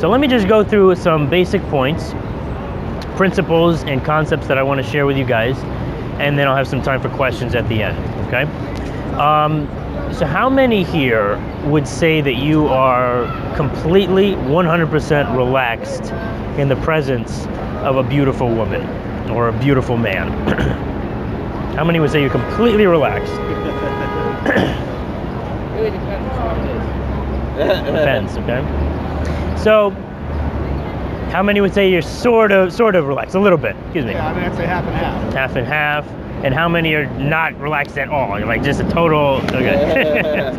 So let me just go through some basic points, principles, and concepts that I want to share with you guys, and then I'll have some time for questions at the end, okay? So how many here would say that you are completely 100% relaxed in the presence of a beautiful woman or a beautiful man? How many would say you're completely relaxed? Really depends on what it is. Depends, okay? So, how many would say you're sort of relaxed? A little bit, excuse me. Yeah, I mean, I'd say half and half. Half and half. And how many are not relaxed at all? You're like just a total, okay.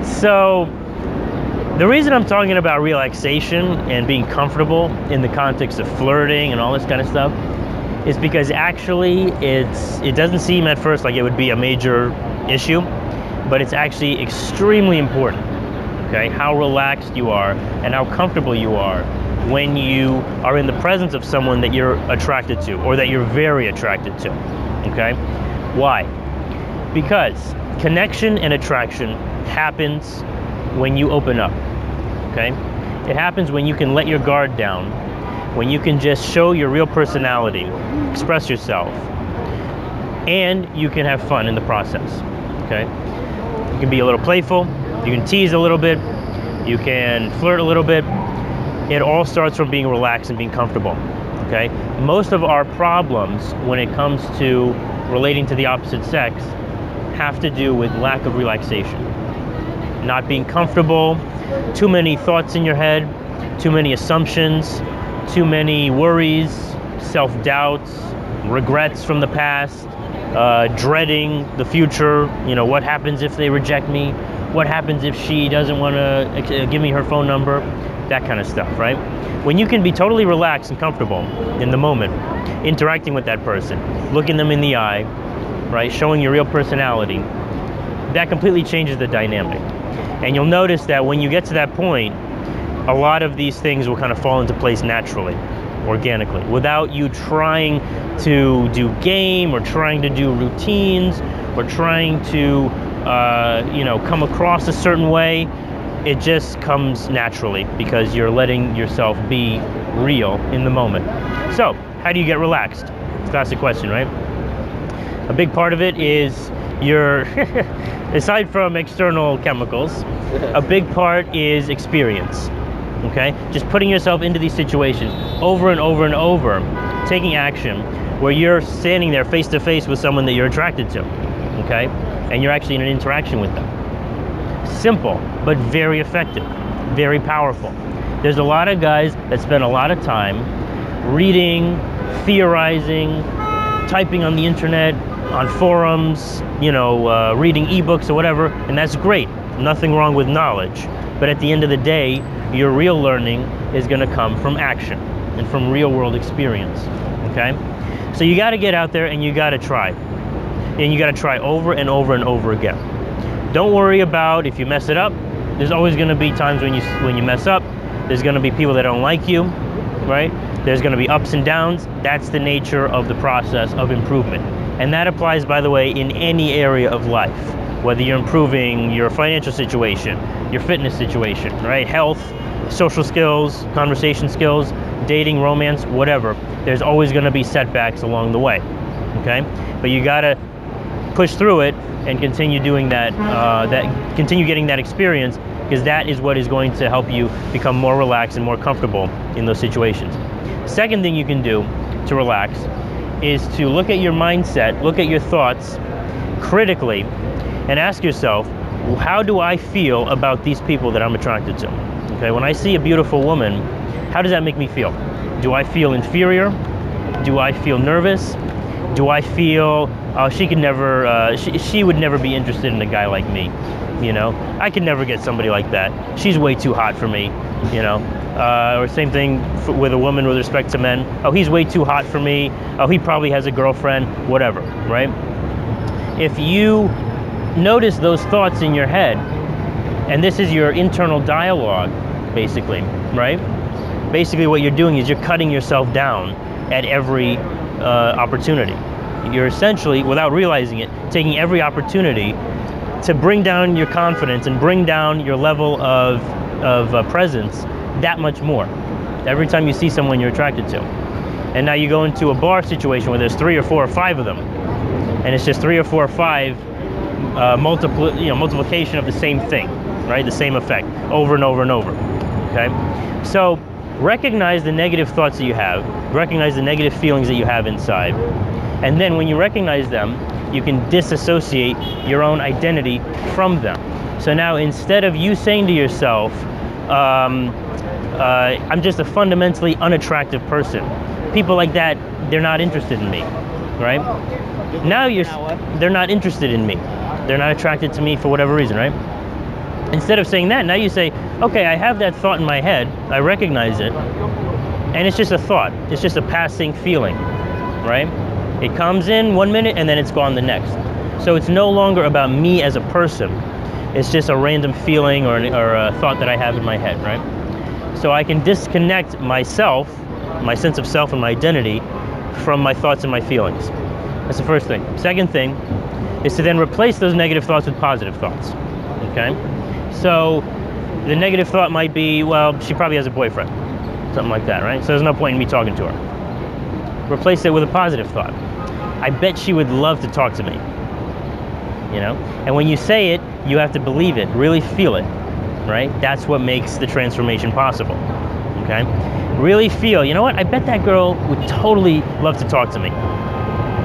So, the reason I'm talking about relaxation and being comfortable in the context of flirting and all this kind of stuff is because actually it doesn't seem at first like it would be a major issue, but it's actually extremely important, okay? How relaxed you are and how comfortable you are when you are in the presence of someone that you're attracted to or that you're very attracted to, okay? Why? Because connection and attraction happens when you open up, okay? It happens when you can let your guard down, when you can just show your real personality, express yourself, and you can have fun in the process, okay? You can be a little playful, you can tease a little bit, you can flirt a little bit. It all starts from being relaxed and being comfortable, okay? Most of our problems when it comes to relating to the opposite sex have to do with lack of relaxation. Not being comfortable, too many thoughts in your head, too many assumptions, too many worries, self-doubts, regrets from the past, dreading the future. You know, what happens if they reject me? What happens if she doesn't want to give me her phone number? That kind of stuff, right? When you can be totally relaxed and comfortable in the moment, interacting with that person, looking them in the eye, right, showing your real personality, that completely changes the dynamic. And you'll notice that when you get to that point, a lot of these things will kind of fall into place naturally, organically, without you trying to do game or trying to do routines or trying to, come across a certain way. It just comes naturally because you're letting yourself be real in the moment. So, how do you get relaxed? It's a classic question, right? A big part of it is your, aside from external chemicals, a big part is experience, okay? Just putting yourself into these situations over and over and over, taking action where you're standing there face to face with someone that you're attracted to, okay? And you're actually in an interaction with them. Simple, but very effective, very powerful. There's a lot of guys that spend a lot of time reading, theorizing, typing on the internet, on forums, reading ebooks or whatever, and that's great. Nothing wrong with knowledge. But at the end of the day, your real learning is going to come from action and from real world experience, okay? So you got to get out there and you got to try. And you got to try over and over and over again. Don't worry about if you mess it up. There's always going to be times when you mess up. There's going to be people that don't like you, right? There's going to be ups and downs. That's the nature of the process of improvement. And that applies, by the way, in any area of life, whether you're improving your financial situation, your fitness situation, right? Health, social skills, conversation skills, dating, romance, whatever. There's always going to be setbacks along the way, okay? But you got to push through it and continue doing that, continue getting that experience, because that is what is going to help you become more relaxed and more comfortable in those situations. Second thing you can do to relax is to look at your mindset, look at your thoughts critically, and ask yourself, how do I feel about these people that I'm attracted to? Okay, when I see a beautiful woman, how does that make me feel? Do I feel inferior? Do I feel nervous? Do I feel she would never be interested in a guy like me? I could never get somebody like that. She's way too hot for me, or same thing with a woman with respect to men. Oh, he's way too hot for me. Oh, he probably has a girlfriend, whatever, right? If you notice those thoughts in your head, and this is your internal dialogue, basically, right? Basically what you're doing is you're cutting yourself down at every opportunity. You're essentially, without realizing it, taking every opportunity to bring down your confidence and bring down your level of presence that much more every time you see someone you're attracted to. And now you go into a bar situation where there's 3 or 4 or 5 of them, and it's just 3 or 4 or 5 multiplication of the same thing, right? The same effect over and over and over. Okay, so recognize the negative thoughts that you have, recognize the negative feelings that you have inside, and then when you recognize them, you can disassociate your own identity from them. So now instead of you saying to yourself, I'm just a fundamentally unattractive person, people like that, they're not interested in me, right? Now they're not interested in me. They're not attracted to me for whatever reason, right? Instead of saying that, now you say, okay, I have that thought in my head, I recognize it, and it's just a thought. It's just a passing feeling, right? It comes in 1 minute and then it's gone the next. So it's no longer about me as a person. It's just a random feeling or a thought that I have in my head, right? So I can disconnect myself, my sense of self and my identity from my thoughts and my feelings. That's the first thing. Second thing is to then replace those negative thoughts with positive thoughts, okay? So the negative thought might be, well, she probably has a boyfriend, something like that, right? So there's no point in me talking to her. Replace it with a positive thought. I bet she would love to talk to me, you know? And when you say it, you have to believe it, really feel it, right? That's what makes the transformation possible, okay? Really feel, you know what? I bet that girl would totally love to talk to me.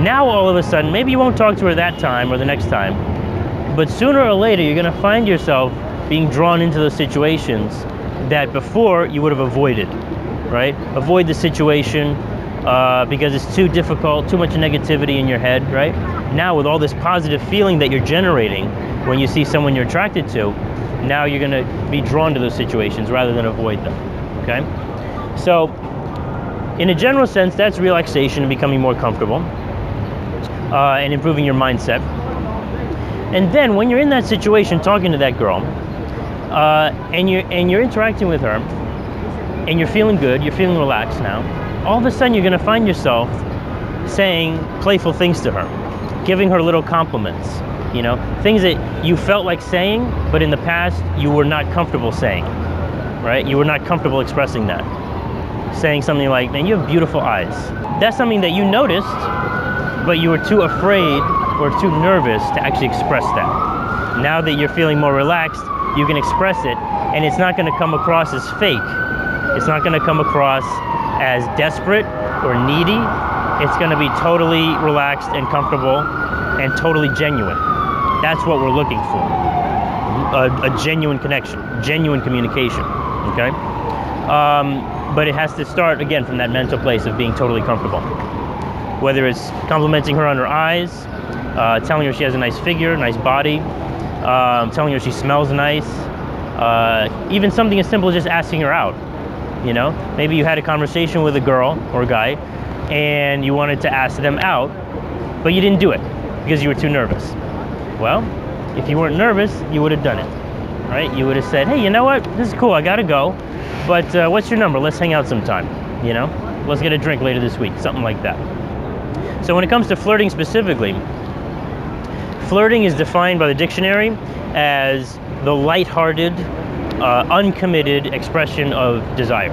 Now all of a sudden, maybe you won't talk to her that time or the next time, but sooner or later you're gonna find yourself being drawn into those situations that before you would have avoided, right? Avoid the situation because it's too difficult, too much negativity in your head, right? Now with all this positive feeling that you're generating when you see someone you're attracted to, now you're gonna be drawn to those situations rather than avoid them, okay? So in a general sense, that's relaxation and becoming more comfortable and improving your mindset. And then when you're in that situation talking to that girl and you're interacting with her and you're feeling good, you're feeling relaxed now, all of a sudden you're gonna find yourself saying playful things to her, giving her little compliments, you know, things that you felt like saying, but in the past you were not comfortable saying, right? You were not comfortable expressing that. Saying something like, man, you have beautiful eyes. That's something that you noticed, but you were too afraid or too nervous to actually express that. Now that you're feeling more relaxed, you can express it, and it's not gonna come across as fake. It's not gonna come across as desperate or needy. It's gonna be totally relaxed and comfortable and totally genuine. That's what we're looking for. A genuine connection, genuine communication, okay? But it has to start, again, from that mental place of being totally comfortable. Whether it's complimenting her on her eyes, telling her she has a nice figure, nice body, telling her she smells nice, even something as simple as just asking her out, you know? Maybe you had a conversation with a girl or a guy, and you wanted to ask them out, but you didn't do it because you were too nervous. Well, if you weren't nervous, you would have done it, right? You would have said, hey, you know what? This is cool, I gotta go, but what's your number? Let's hang out sometime, you know? Let's get a drink later this week, something like that. So when it comes to flirting specifically, flirting is defined by the dictionary as the lighthearted, uncommitted expression of desire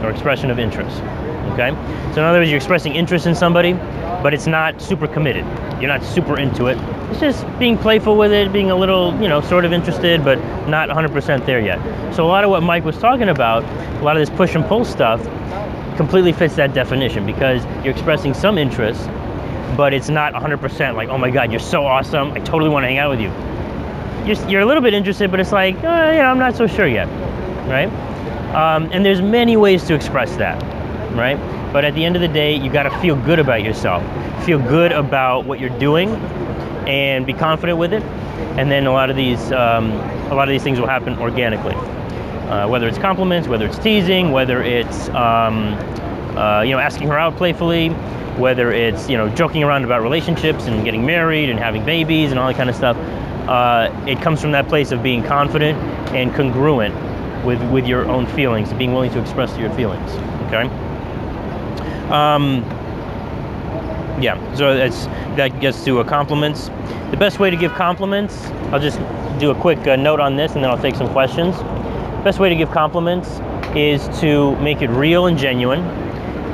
or expression of interest, okay? So in other words, you're expressing interest in somebody, but it's not super committed. You're not super into it. It's just being playful with it, being a little, you know, sort of interested, but not 100% there yet. So a lot of what Mike was talking about, a lot of this push and pull stuff, completely fits that definition because you're expressing some interest, but it's not 100% like, oh my God, you're so awesome, I totally want to hang out with you. You're a little bit interested, but it's like, yeah, I'm not so sure yet, right? And there's many ways to express that, right? But at the end of the day, you gotta feel good about yourself, feel good about what you're doing, and be confident with it. And then a lot of these things will happen organically. Whether it's compliments, whether it's teasing, whether it's asking her out playfully, whether it's joking around about relationships and getting married and having babies and all that kind of stuff. It comes from that place of being confident and congruent with your own feelings, being willing to express your feelings. Okay. So that gets to compliments. The best way to give compliments, I'll just do a quick note on this and then I'll take some questions. Best way to give compliments is to make it real and genuine,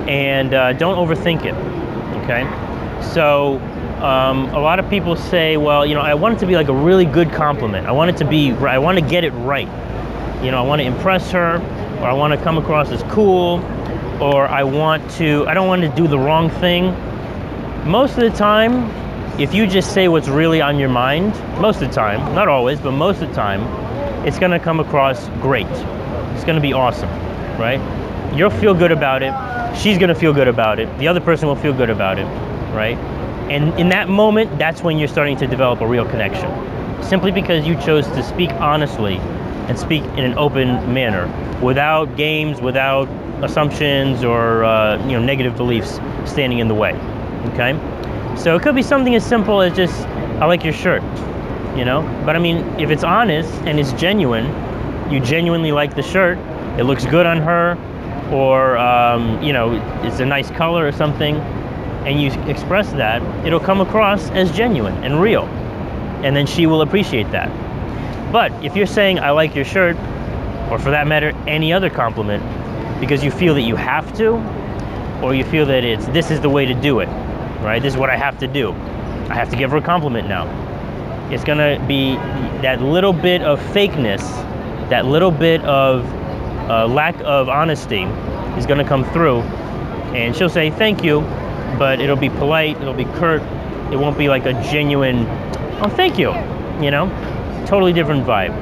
and don't overthink it, okay? So a lot of people say, well, I want it to be like a really good compliment. I want it to be, I want to get it right. I want to impress her, or I want to come across as cool, or I don't want to do the wrong thing. Most of the time, if you just say what's really on your mind, most of the time, not always, but most of the time, it's going to come across great. It's going to be awesome, right? You'll feel good about it. She's going to feel good about it. The other person will feel good about it, right? And in that moment, that's when you're starting to develop a real connection. Simply because you chose to speak honestly and speak in an open manner, without games, without assumptions or negative beliefs standing in the way, okay? So it could be something as simple as just, I like your shirt, But I mean, if it's honest and it's genuine, you genuinely like the shirt, it looks good on her, or, it's a nice color or something, and you express that, it'll come across as genuine and real. And then she will appreciate that. But if you're saying, I like your shirt, or for that matter, any other compliment, because you feel that you have to, or you feel that this is the way to do it, right? This is what I have to do. I have to give her a compliment now. It's gonna be that little bit of fakeness, that little bit of lack of honesty is gonna come through, and she'll say thank you, but it'll be polite, it'll be curt, it won't be like a genuine, oh, thank you, Totally different vibe.